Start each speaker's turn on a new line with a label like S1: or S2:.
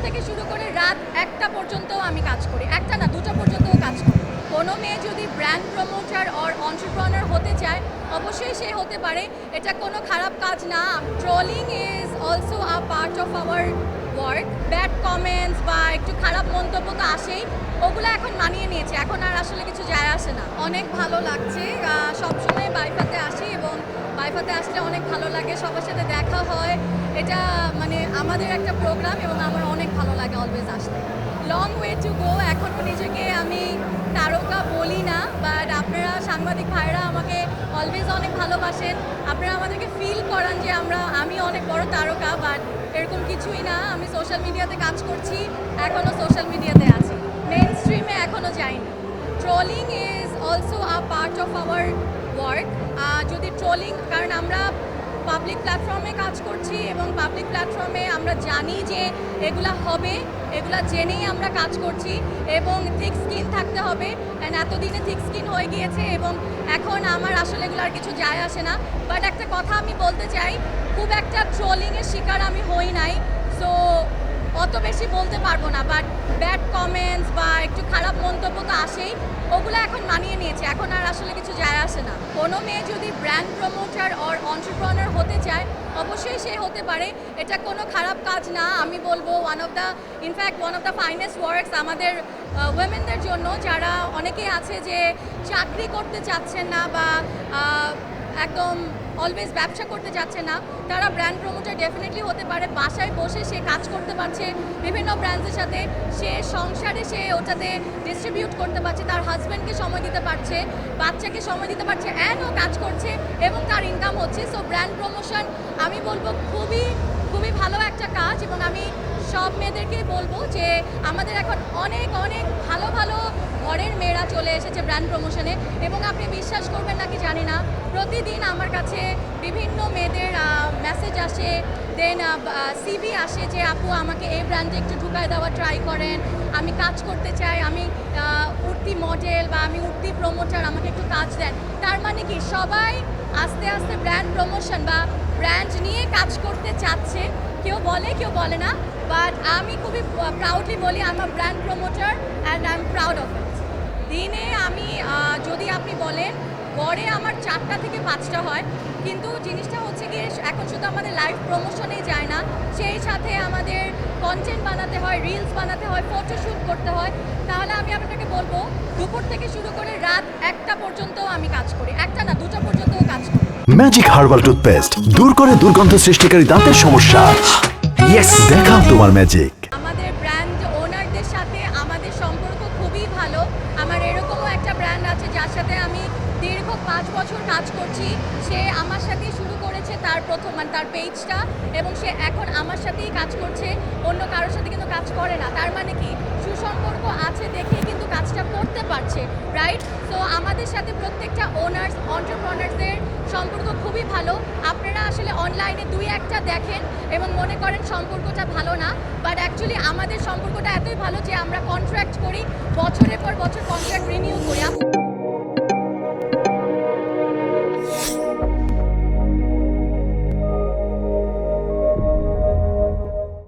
S1: থেকে শুরু করে রাত 1টা পর্যন্তও আমি কাজ করি, 1টা না 2টা পর্যন্তও কাজ করি। কোনো মেয়ে যদি ব্র্যান্ড প্রমোটার অর এন্টারপ্রেনার হতে চায় অবশ্যই সে হতে পারে, এটা কোনো খারাপ কাজ না। Trolling is also a part of our work. Bad comments বা একটু খারাপ মন্তব্য তো আসেই, ওগুলো এখন মানিয়ে নিয়েছে, এখন আর আসলে কিছু যায় আসে না। অনেক ভালো লাগছে, সবসময় বাইফাতে আসি এবং বাইফাতে আসলে অনেক ভালো লাগে, সবার সাথে দেখা হয়, এটা মানে আমাদের একটা প্রোগ্রাম এবং আমার অনেক ভালো লাগে অলওয়েজ আসতে। লং ওয়ে টু গো, এখনও নিজেকে আমি তারকা বলি না, বাট আপনারা সাংবাদিক ভাইরা আমাকে অলওয়েজ অনেক ভালোবাসেন, আপনারা আমাদেরকে ফিল করান যে আমি অনেক বড় তারকা, বাট এরকম কিছুই না। আমি সোশ্যাল মিডিয়াতে কাজ করছি, এখনও সোশ্যাল মিডিয়াতে আছি, মেইন স্ট্রিমে এখনও যাইনি। Trolling is also a part of our work. যদি ট্রোলিং, কারণ আমরা পাবলিক প্ল্যাটফর্মে কাজ করছি এবং পাবলিক প্ল্যাটফর্মে আমরা জানি যে এগুলা হবে, এগুলা জেনেই আমরা কাজ করছি এবং থিক স্কিন থাকতে হবে, অ্যান্ড এতদিনে থিক স্কিন হয়ে গিয়েছে এবং এখন আমার আসলে এগুলো আর কিছু যায় আসে না। বাট একটা কথা আমি বলতে চাই, খুব একটা ট্রোলিংয়ের শিকার আমি হই নাই, সো অত বেশি বলতে পারবো না, বাট ব্যাড কমেন্টস বা একটু খারাপ মন্তব্য তো আসেই, ওগুলো এখন মানিয়ে নিয়েছে, এখন আর আসলে কিছু যায় আসে না। কোনো মেয়ে যদি ব্র্যান্ড প্রমোটার অর এন্টারপ্রেনার হতে চায় অবশ্যই সে হতে পারে, এটা কোনো খারাপ কাজ না। আমি বলবো one of the finest works আমাদের উইমেনদের জন্য, যারা অনেকেই আছে যে চাকরি করতে চাচ্ছেন না বা একদম অলওয়েজ ব্যবসা করতে যাচ্ছে না, তারা ব্র্যান্ড প্রমোটার ডেফিনেটলি হতে পারে। বাসায় বসে সে কাজ করতে পারছে বিভিন্ন ব্র্যান্ডের সাথে, সে সংসারে সে ওটাতে ডিস্ট্রিবিউট করতে পারছে, তার হাজব্যান্ডকে সময় দিতে পারছে, বাচ্চাকে সময় দিতে পারছে, অ্যান্ড ও কাজ করছে এবং তার ইনকাম হচ্ছে। সো ব্র্যান্ড প্রমোশন আমি বলবো খুবই খুবই ভালো একটা কাজ, এবং আমি সব মেয়েদেরকে বলবো যে আমাদের এখন অনেক অনেক ভালো ভালো ঘরের মেয়েরা চলে এসেছে ব্র্যান্ড প্রমোশনে, এবং আপনি বিশ্বাস করবেন নাকি জানি না, প্রতিদিন আমার কাছে বিভিন্ন মেয়েদের মেসেজ আসে, দেন সিভি আসে যে আপু আমাকে এই ব্র্যান্ডে একটু ঢুকায় দেওয়া ট্রাই করেন, আমি কাজ করতে চাই, আমি উঠতি মডেল বা আমি উঠতি প্রমোটার, আমাকে একটু কাজ দেন। তার মানে কি সবাই আস্তে আস্তে ব্র্যান্ড প্রমোশন বা ব্র্যান্ড নিয়ে কাজ করতে চাচ্ছে, কেউ বলে কেউ বলে না, বাট আমি খুবই প্রাউডলি বলি I am a brand promoter and I am proud of it. দিনে আমি যদি আপনি বলেন গড়ে আমার 4টা থেকে 5টা হয়, কিন্তু জিনিসটা হচ্ছে গিয়ে এখন শুধু আমাদের লাইভ প্রমোশনেই যায় না, সেই সাথে আমাদের কন্টেন্ট বানাতে হয়, রিলস বানাতে হয়, ফটোশ্যুট করতে হয়। তাহলে আমি আপনাকে বলবো দুপুর থেকে শুরু করে রাত 1টা পর্যন্তও আমি কাজ করি, 1টা না 2টা পর্যন্তও কাজ করি।
S2: ম্যাজিক হার্বাল টুথপেস্ট দূর করে দুর্গন্ধ সৃষ্টিকারী দাঁতের সমস্যা। ইয়েস, দেখাও তোমার ম্যাজিক।
S1: আমাদের ব্র্যান্ড ওনারদের সাথে আমাদের সম্পর্ক খুবই ভালো। আমার এরকমও একটা ব্র্যান্ড আছে যার সাথে আমি দীর্ঘ 5 বছর কাজ করছি। সে আমার সাথেই শুরু করেছে তার তার পেজটা, এবং সে এখন আমার সাথেই কাজ করছে, অন্য কারোর সাথে কিন্তু কাজ করে না। তার মানে কি সুসম্পর্ক আছে দেখেই কিন্তু কাজটা করতে পারছে, রাইট? তো আমাদের সাথে প্রত্যেকটা ওনার্স এন্টারপ্রেনারদের সম্পর্ক খুবই ভালো। আপনারা আসলে অনলাইনে 2-1টা দেখেন এবং মনে করেন সম্পর্কটা ভালো না, বাট অ্যাকচুয়ালি আমাদের সম্পর্কটা এতই ভালো যে আমরা কন্ট্রাক্ট করি